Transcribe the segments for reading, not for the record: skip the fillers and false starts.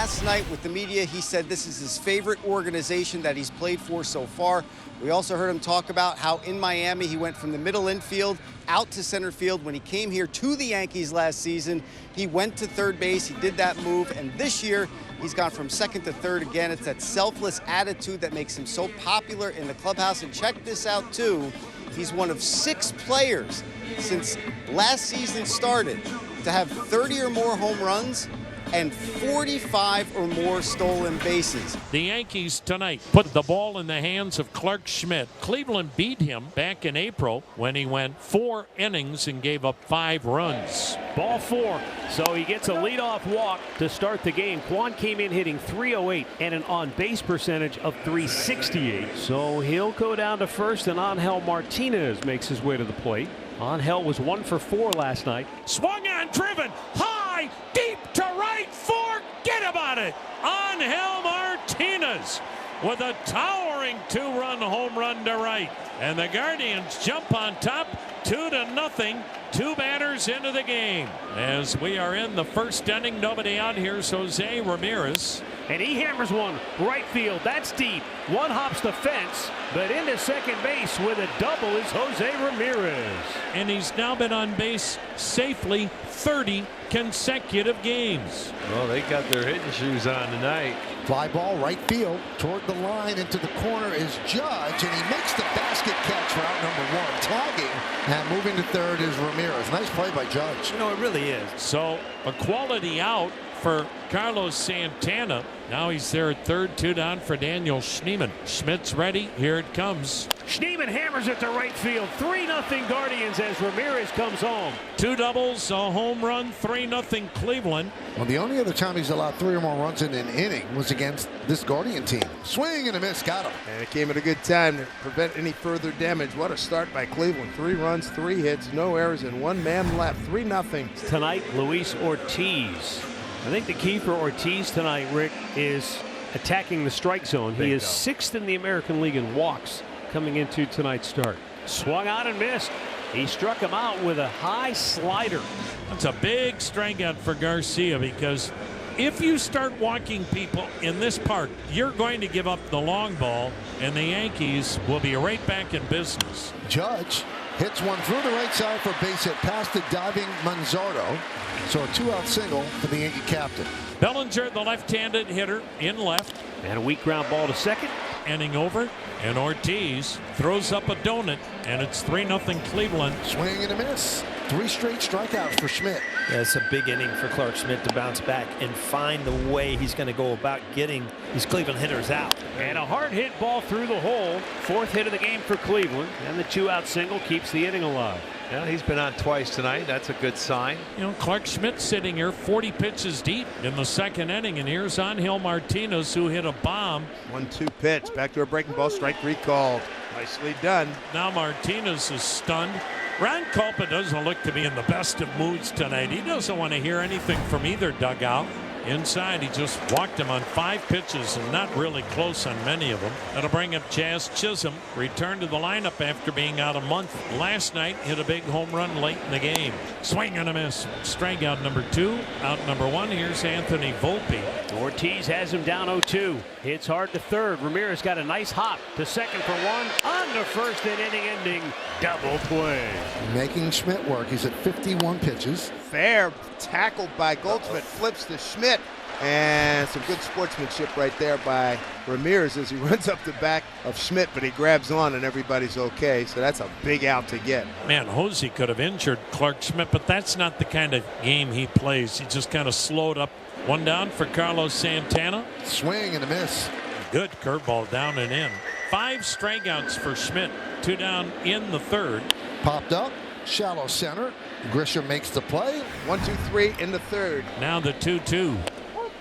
last night with the media, he said this is his favorite organization that he's played for so far. We also heard him talk about how in Miami he went from the middle infield out to center field. When he came here to the Yankees last season, he went to third base. He did that move, and this year he's gone from second to third again. It's that selfless attitude that makes him so popular in the clubhouse. And check this out, too. He's one of 6 players since last season started to have 30 or more home runs and 45 or more stolen bases. The Yankees tonight put the ball in the hands of Clark Schmidt. Cleveland beat him back in April when he went 4 innings and gave up 5 runs. Ball 4, so he gets a leadoff walk to start the game. Kwan came in hitting .308 and an on-base percentage of .368. So he'll go down to first, and Angel Martinez makes his way to the plate. Angel was 1 for 4 last night. Swung on, driven, high, deep to right, forget about it. Angel Martinez with a towering 2-run home run to right. And the Guardians jump on top 2-0. 2 batters into the game. As we are in the first inning, nobody out. Here's Jose Ramirez. And he hammers one right field. That's deep. One hops the fence, but into second base with a double is Jose Ramirez. And he's now been on base safely 30 consecutive games. Well, they got their hitting shoes on tonight. Fly ball right field toward the line. Into the corner is Judge, and he makes the basket catch route number 1. Tagging and moving to third is Ramirez. Nice play by Judge. You know, it really is. So a quality out for Carlos Santana. Now he's there at third, 2 down for Daniel Schneemann. Schmidt's ready. Here it comes. Schneemann hammers it to right field. 3-0 Guardians as Ramirez comes home. 2 doubles, a home run, 3-0 Cleveland. Well, the only other time he's allowed 3 or more runs in an inning was against this Guardian team. Swing and a miss, got him. And it came at a good time to prevent any further damage. What a start by Cleveland. 3 runs, 3 hits, no errors, and 1 man left. 3-0. Tonight, Luis Ortiz. I think the key for Ortiz tonight, Rick, is attacking the strike zone. He is 6th in the American League in walks coming into tonight's start. Swung out and missed. He struck him out with a high slider. That's a big strikeout for Garcia, because if you start walking people in this park, you're going to give up the long ball, and the Yankees will be right back in business. Judge hits one through the right side for a base hit past the diving Manzardo. So a 2-out single for the Yankee captain. Bellinger, the left-handed hitter, in left. And a weak ground ball to second. Inning over, and Ortiz throws up a donut, and it's 3-0 Cleveland. Swing and a miss. 3 straight strikeouts for Schmidt. Yeah, it's a big inning for Clark Schmidt to bounce back and find the way he's going to go about getting these Cleveland hitters out. And a hard hit ball through the hole. 4th hit of the game for Cleveland. And the 2-out single keeps the inning alive. Yeah, he's been on twice tonight. That's a good sign. You know, Clark Schmidt sitting here 40 pitches deep in the 2nd inning, and here's Angel Martinez, who hit a bomb. 1-2 pitch. Back to a breaking ball. Strike 3 called. Nicely done. Now Martinez is stunned. Ron Culpa doesn't look to be in the best of moods tonight. He doesn't want to hear anything from either dugout. Inside, he just walked him on 5 pitches and not really close on many of them. That'll bring up Chaz Chisholm, returned to the lineup after being out a month. Last night, hit a big home run late in the game. Swing and a miss. Strikeout number 2. Out number 1. Here's Anthony Volpe. Ortiz has him down 0-2. Hits hard to third. Ramirez got a nice hop to second for 1. On to first, and inning-ending double play. Making Schmidt work. He's at 51 pitches. Fair tackle by Goldschmidt. Flips to Schmidt. And some good sportsmanship right there by Ramirez as he runs up the back of Schmidt, but he grabs on and everybody's okay. So that's a big out to get. Man, Jose could have injured Clark Schmidt, but that's not the kind of game he plays. He just kind of slowed up. 1 down for Carlos Santana. Swing and a miss. Good curveball down and in. 5 strikeouts for Schmidt. 2 down in the 3rd. Popped up. Shallow center. Grisham makes the play. 1-2-3 in the 3rd. Now the 2-2.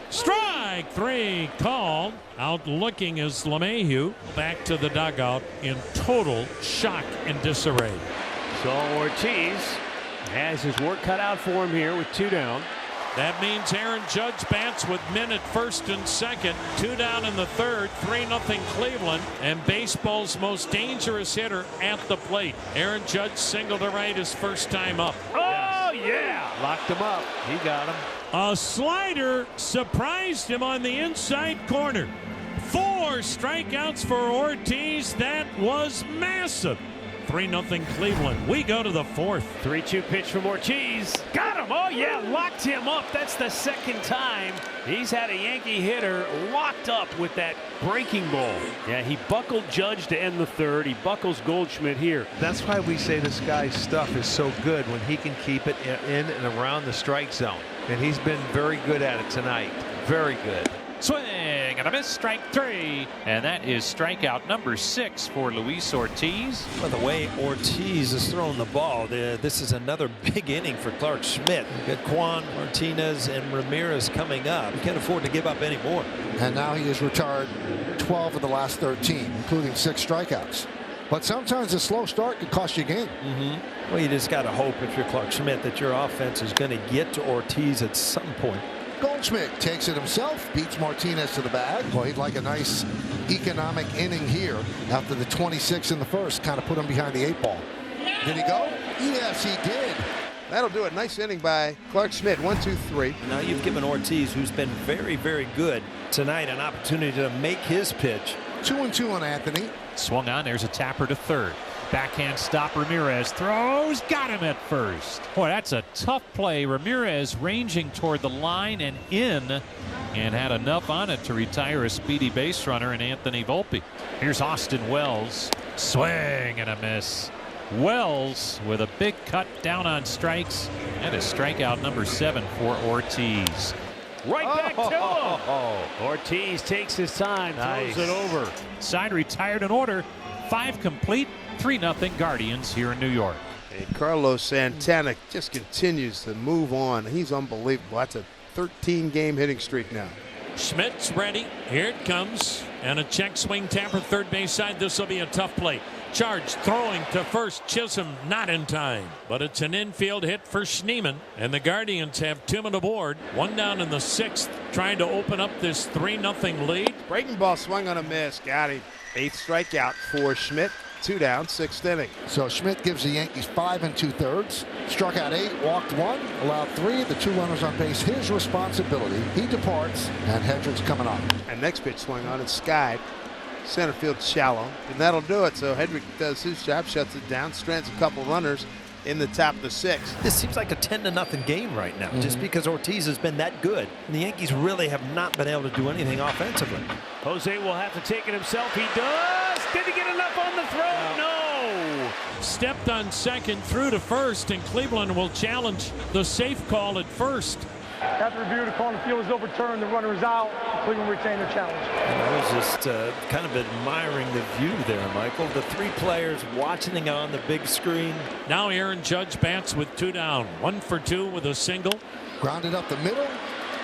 Strike 3 called. Out looking is LeMahieu. Back to the dugout in total shock and disarray. So Ortiz has his work cut out for him here with 2 down. That means Aaron Judge bats with men at first and second. 2 down in the 3rd. 3-0 Cleveland. And baseball's most dangerous hitter at the plate. Aaron Judge single to right his first time up. Oh, yeah. Locked him up. He got him. A slider surprised him on the inside corner. 4 strikeouts for Ortiz. That was massive. 3-0 Cleveland. We go to the 4th. 3-2 pitch from Ortiz. Got him. Oh, yeah, locked him up. That's the second time he's had a Yankee hitter locked up with that breaking ball. Yeah, he buckled Judge to end the 3rd. He buckles Goldschmidt here. That's why we say this guy's stuff is so good when he can keep it in and around the strike zone. And he's been very good at it tonight. Very good. Swing and a miss, strike 3, and that is strikeout number 6 for Luis Ortiz. Well, the way Ortiz is throwing the ball, this is another big inning for Clark Schmidt. You got Juan, Martinez, and Ramirez coming up. You can't afford to give up any more. And now he has retired 12 of the last 13, including 6 strikeouts. But sometimes a slow start could cost you a game. Well, you just got to hope if you're Clark Schmidt that your offense is going to get to Ortiz at some point. Goldschmidt takes it himself, beats Martinez to the bag. Well, he'd like a nice economic inning here after the 26 in the first. Kind of put him behind the 8 ball. Did he go? Yes, he did. That'll do it. Nice inning by Clark Schmidt. 1, 2, 3. Now you've given Ortiz, who's been very, very good tonight, an opportunity to make his pitch. 2-2 on Anthony. Swung on. There's a tapper to 3rd. Backhand stop. Ramirez throws. Got him at 1st. Boy, that's a tough play. Ramirez ranging toward the line and in, and had enough on it to retire a speedy base runner in Anthony Volpe. Here's Austin Wells. Swing and a miss. Wells with a big cut down on strikes. That is strikeout number 7 for Ortiz. Right back to him. Ortiz takes his time, throws it over. Side retired in order. 5 complete. 3-0 Guardians here in New York. And Carlos Santana just continues to move on. He's unbelievable. That's a 13-game hitting streak now. Schmidt's ready. Here it comes. And a check swing tapper 3rd base side. This will be a tough play. Charge throwing to first. Chisholm not in time. But it's an infield hit for Schneemann. And the Guardians have 2 men aboard. 1 down in the 6th. Trying to open up this 3-0 lead. Breaking ball swung on a miss. Got him. 8th strikeout for Schmidt. 2 down, 6th inning. So Schmidt gives the Yankees 5 2/3. Struck out 8, walked 1, allowed 3. The 2 runners on base, his responsibility. He departs, and Hedrick's coming on. And next pitch swung on, it's skied. Center field shallow, and that'll do it. So Hedrick does his job, shuts it down, strands a couple runners in the top of the 6th. This seems like a 10-0 game right now, just because Ortiz has been that good. And the Yankees really have not been able to do anything offensively. Jose will have to take it himself. He does. Did he get enough on the throw? No. Stepped on second, through to first, and Cleveland will challenge the safe call at first. After review, the call on the field is overturned. The runner is out. Cleveland retain their challenge. And I was just kind of admiring the view there, Michael. The 3 players watching it on the big screen. Now Aaron Judge bats with 2 down. 1 for 2 with a single. Grounded up the middle,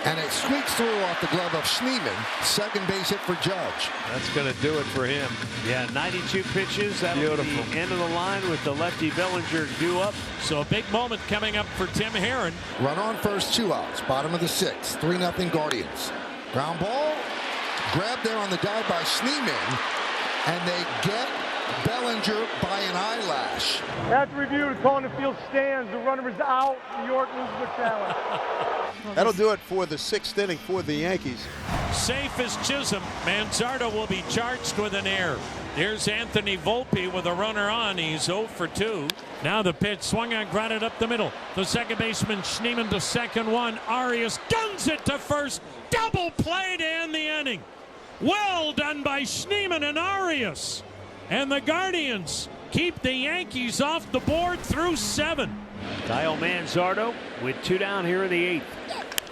and it squeaks through off the glove of Schneemann. Second base hit for Judge. That's going to do it for him. Yeah, 92 pitches. That'll be the end of the line with the lefty Bellinger due up. So a big moment coming up for Tim Herron. Run on first, 2 outs. Bottom of the 6th. 3-0 Guardians. Ground ball. Grabbed there on the dive by Schneemann. And they get Bellinger by an eyelash. After review, the call on the field stands. The runner is out. New York loses their challenge. That'll do it for the 6th inning for the Yankees. Safe as Chisholm. Manzardo will be charged with an error. Here's Anthony Volpe with a runner on. He's 0 for 2. Now the pitch swung on, grounded up the middle. The second baseman Schneemann to second one. Arias guns it to first. Double play to end the inning. Well done by Schneemann and Arias. And the Guardians keep the Yankees off the board through 7. Kyle Manzardo with 2 down here in the 8th.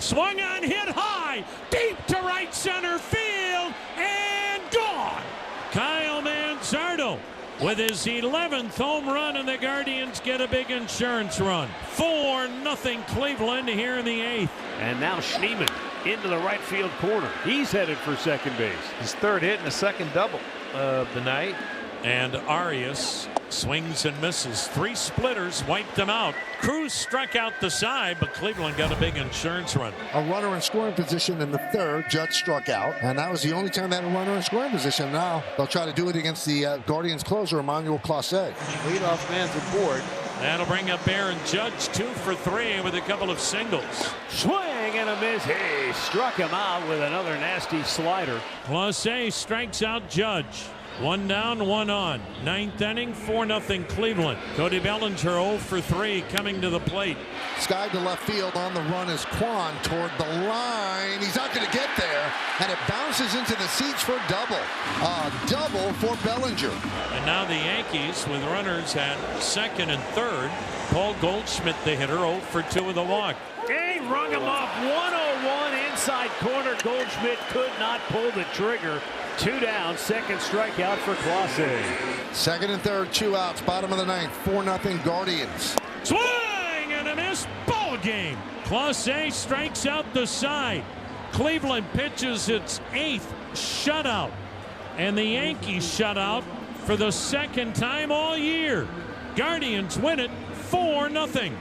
Swung on, hit high, deep to right center field, and gone. Kyle Manzardo with his 11th home run, and the Guardians get a big insurance run. 4-0 Cleveland here in the 8th. And now Schneemann into the right field corner. He's headed for second base. His 3rd hit and a 2nd double of the night. And Arias swings and misses. 3 splitters wiped them out. Cruz struck out the side, but Cleveland got a big insurance run. A runner in scoring position in the 3rd. Judge struck out, and that was the only time they had a runner in scoring position. Now they'll try to do it against the Guardians closer, Emmanuel Clase. Leadoff man's aboard. That'll bring up Aaron Judge, 2 for 3 with a couple of singles. Swing swing and a miss. He struck him out with another nasty slider. Clase strikes out Judge. 1 down, 1 on. 9th inning, 4-0 Cleveland. Cody Bellinger 0 for 3 coming to the plate. Sky to left field. On the run is Kwan toward the line. He's not going to get there, and it bounces into the seats for a double. A double for Bellinger. And now the Yankees with runners at 2nd and 3rd. Paul Goldschmidt, the hitter, 0 for 2 with a walk. He rung him up. 101 inside corner. Goldschmidt could not pull the trigger. 2 down, 2nd strikeout for Clase. 2nd and 3rd, 2 outs, bottom of the 9th, 4-0 Guardians. Swing and a miss. Ball game. Clase strikes out the side. Cleveland pitches its 8th shutout. And the Yankees shutout for the 2nd time all year. Guardians win it 4-0.